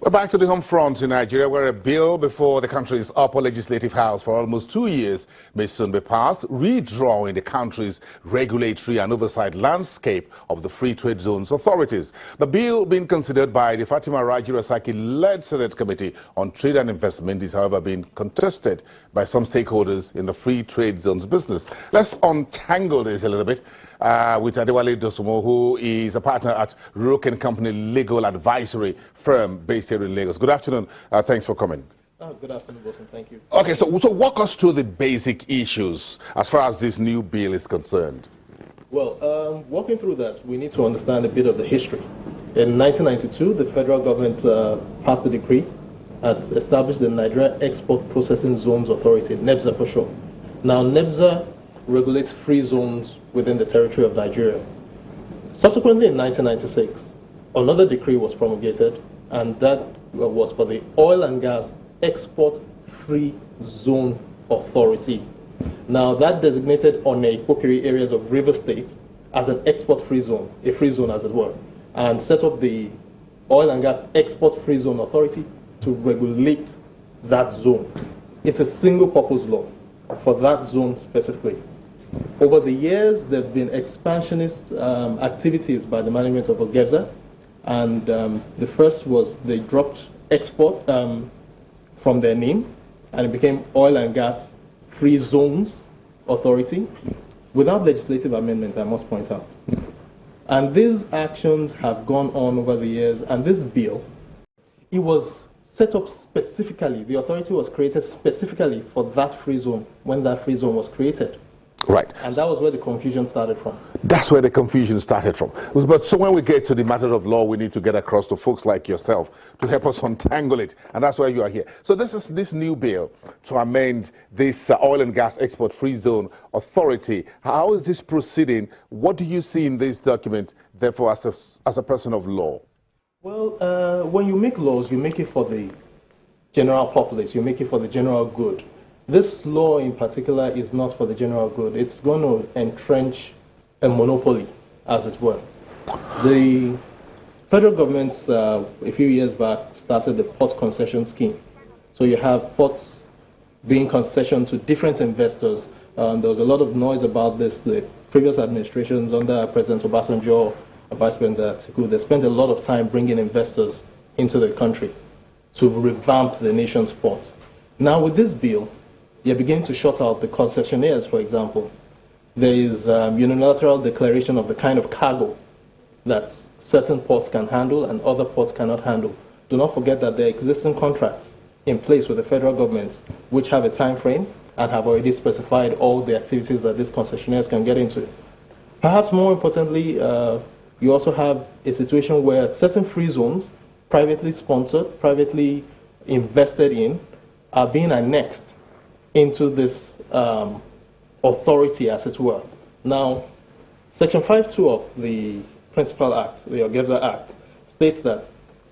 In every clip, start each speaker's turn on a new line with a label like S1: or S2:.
S1: But back to the home front in Nigeria, where a bill before the country's upper legislative house for almost 2 years may soon be passed, redrawing the country's regulatory and oversight landscape of the Free Trade Zones authorities. The bill being considered by the Fatima Raji-Rasaki-led Senate Committee on Trade and Investment is, however, being contested by some stakeholders in the Free Trade Zones business. Let's untangle this a little bit with Adewale Dosumo, who is a partner at Rook & Company Legal Advisory Firm based here in Lagos. Good afternoon. Thanks for coming.
S2: Good afternoon, Wilson. Thank you.
S1: Okay, so walk us through the basic issues as far as this new bill is concerned.
S2: Well, walking through that, we need to understand a bit of the history. In 1992, the federal government passed a decree that established the Nigeria Export Processing Zones Authority, NEPZA for short. Now, NEPZA regulates free zones within the territory of Nigeria. Subsequently, in 1996, another decree was promulgated, and that was for the Oil and Gas Export Free Zone Authority. Now, that designated Onne-Ipokiri areas of River State as an export-free zone, a free zone as it were, and set up the Oil and Gas Export Free Zone Authority to regulate that zone. It's a single-purpose law for that zone specifically. Over the years, there have been expansionist activities by the management of FZAs, and the first was they dropped export from their name, and it became Oil and Gas Free Zones Authority, without legislative amendment, I must point out. And these actions have gone on over the years, and this bill, it was set up specifically, the authority was created specifically for that free zone when that free zone was created.
S1: Right.
S2: And that was where the confusion started from.
S1: That's where the confusion started from. But so when we get to the matter of law, we need to get across to folks like yourself to help us untangle it. And that's why you are here. So this is this new bill to amend this Oil and Gas Export Free Zone Authority. How is this proceeding? What do you see in this document, therefore, as a person of law?
S2: Well, when you make laws, you make it for the general populace. You make it for the general good. This law in particular is not for the general good. It's going to entrench a monopoly, as it were. The federal government, a few years back, started the port concession scheme. So you have ports being concessioned to different investors. There was a lot of noise about this. The previous administrations under President Obasanjo, Vice President Atiku, they spent a lot of time bringing investors into the country to revamp the nation's ports. Now with this bill, you're beginning to shut out the concessionaires, for example. There is unilateral declaration of the kind of cargo that certain ports can handle and other ports cannot handle. Do not forget that there are existing contracts in place with the federal government which have a time frame and have already specified all the activities that these concessionaires can get into. Perhaps more importantly, you also have a situation where certain free zones, privately sponsored, privately invested in, are being annexed into this authority, as it were. Now, Section 5.2 of the Principal Act, the FZAs Act, states that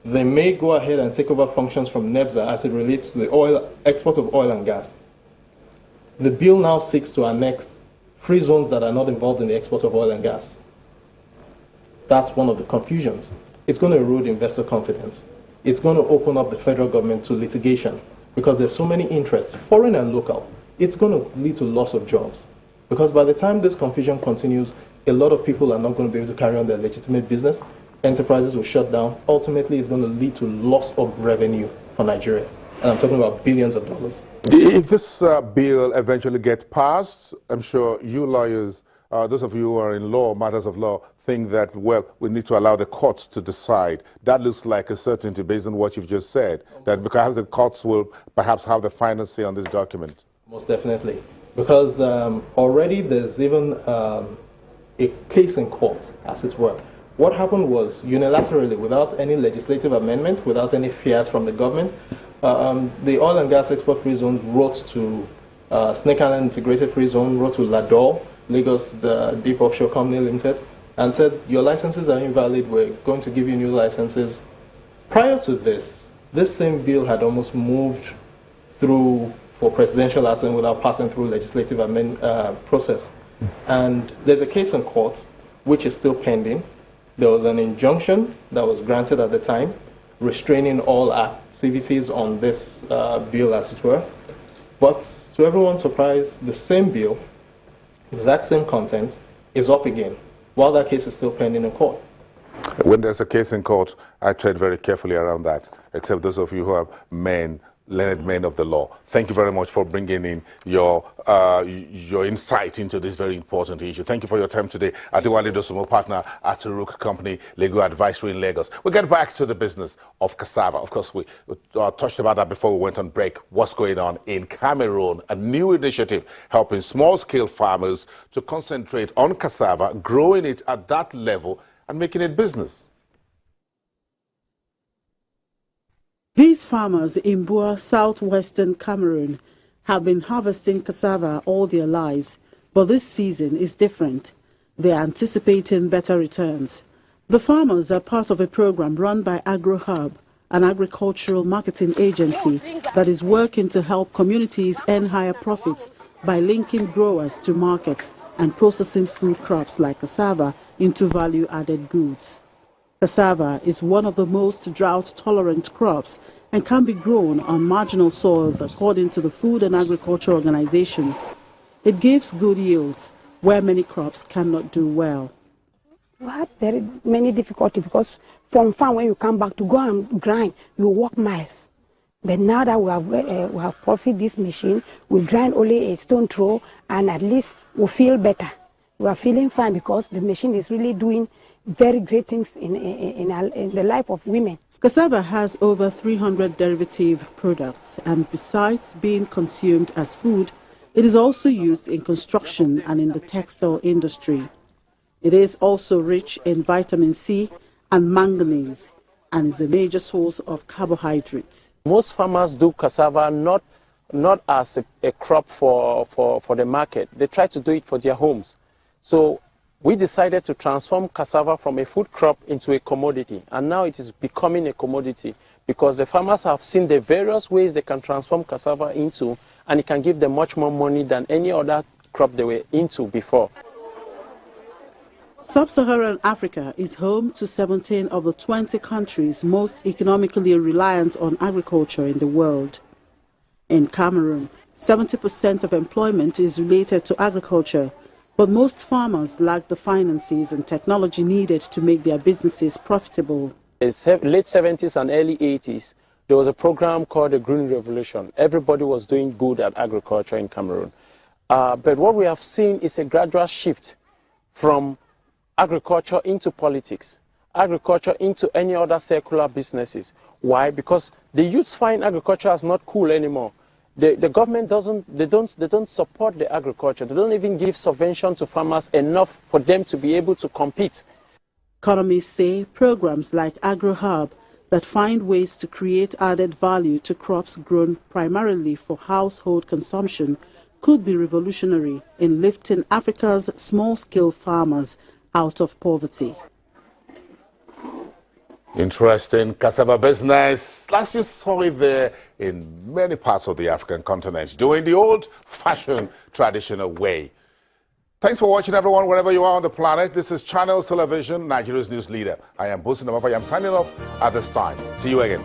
S2: they may go ahead and take over functions from NEPZA as it relates to the export of oil and gas. The bill now seeks to annex free zones that are not involved in the export of oil and gas. That's one of the confusions. It's going to erode investor confidence. It's going to open up the federal government to litigation, because there's so many interests, foreign and local. It's going to lead to loss of jobs. Because by the time this confusion continues, a lot of people are not going to be able to carry on their legitimate business. Enterprises will shut down. Ultimately, it's going to lead to loss of revenue for Nigeria. And I'm talking about billions of dollars.
S1: If this bill eventually gets passed, I'm sure you lawyers, those of you who are in law, matters of law, think that, well, we need to allow the courts to decide. That looks like a certainty based on what you've just said, that because the courts will perhaps have the final say on this document.
S2: Most definitely. Because already there's even a case in court, as it were. What happened was, unilaterally, without any legislative amendment, without any fiat from the government, the Oil and Gas Export Free Zone wrote to Snake Island Integrated Free Zone, wrote to Lador, Lagos Deep Offshore Company Limited, and said, your licenses are invalid, we're going to give you new licenses. Prior to this, this same bill had almost moved through for presidential assent without passing through legislative process. And there's a case in court which is still pending. There was an injunction that was granted at the time, restraining all activities on this bill, as it were. But to everyone's surprise, the same bill, exact same content, is up again, while that case is still pending in court.
S1: When there's a case in court, I tread very carefully around that, except those of you who are learned men of the law. Thank you very much for bringing in your insight into this very important issue. Thank you for your time today. Adewale Dosumo, partner at Rook Company, Legal Advisory in Lagos. We'll get back to the business of cassava. Of course, we touched about that before we went on break. What's going on in Cameroon? A new initiative helping small-scale farmers to concentrate on cassava, growing it at that level and making it business.
S3: These farmers in Bua, southwestern Cameroon, have been harvesting cassava all their lives, but this season is different. They are anticipating better returns. The farmers are part of a program run by AgroHub, an agricultural marketing agency that is working to help communities earn higher profits by linking growers to markets and processing food crops like cassava into value-added goods. Cassava is one of the most drought-tolerant crops and can be grown on marginal soils according to the Food and Agriculture Organization. It gives good yields where many crops cannot do well.
S4: We had very many difficulties because from farm when you come back to go and grind, you walk miles. But now that we have profit this machine, we grind only a stone throw and at least we feel better. We are feeling fine because the machine is really doing very great things in the life of women.
S3: Cassava has over 300 derivative products, and besides being consumed as food, it is also used in construction and in the textile industry. It is also rich in vitamin C and manganese and is a major source of carbohydrates.
S5: Most farmers do cassava not as a crop for the market. They try to do it for their homes. So we decided to transform cassava from a food crop into a commodity, and now it is becoming a commodity because the farmers have seen the various ways they can transform cassava into, and it can give them much more money than any other crop they were into before.
S3: Sub-Saharan Africa is home to 17 of the 20 countries most economically reliant on agriculture in the world. In Cameroon, 70% of employment is related to agriculture, but most farmers lack the finances and technology needed to make their businesses profitable.
S5: In the late 70s and early 80s, there was a program called the Green Revolution. Everybody was doing good at agriculture in Cameroon. But what we have seen is a gradual shift from agriculture into politics, agriculture into any other secular businesses. Why? Because the youths find agriculture as not cool anymore. The government don't support the agriculture. They don't even give subvention to farmers enough for them to be able to compete.
S3: Economists say programs like AgroHub that find ways to create added value to crops grown primarily for household consumption could be revolutionary in lifting Africa's small-scale farmers out of poverty.
S1: Interesting cassava business. Last you saw it there in many parts of the African continent, doing the old-fashioned, traditional way. Thanks for watching, everyone, wherever you are on the planet. This is Channels Television, Nigeria's news leader. I am Bosin Amafa. I am signing off at this time. See you again.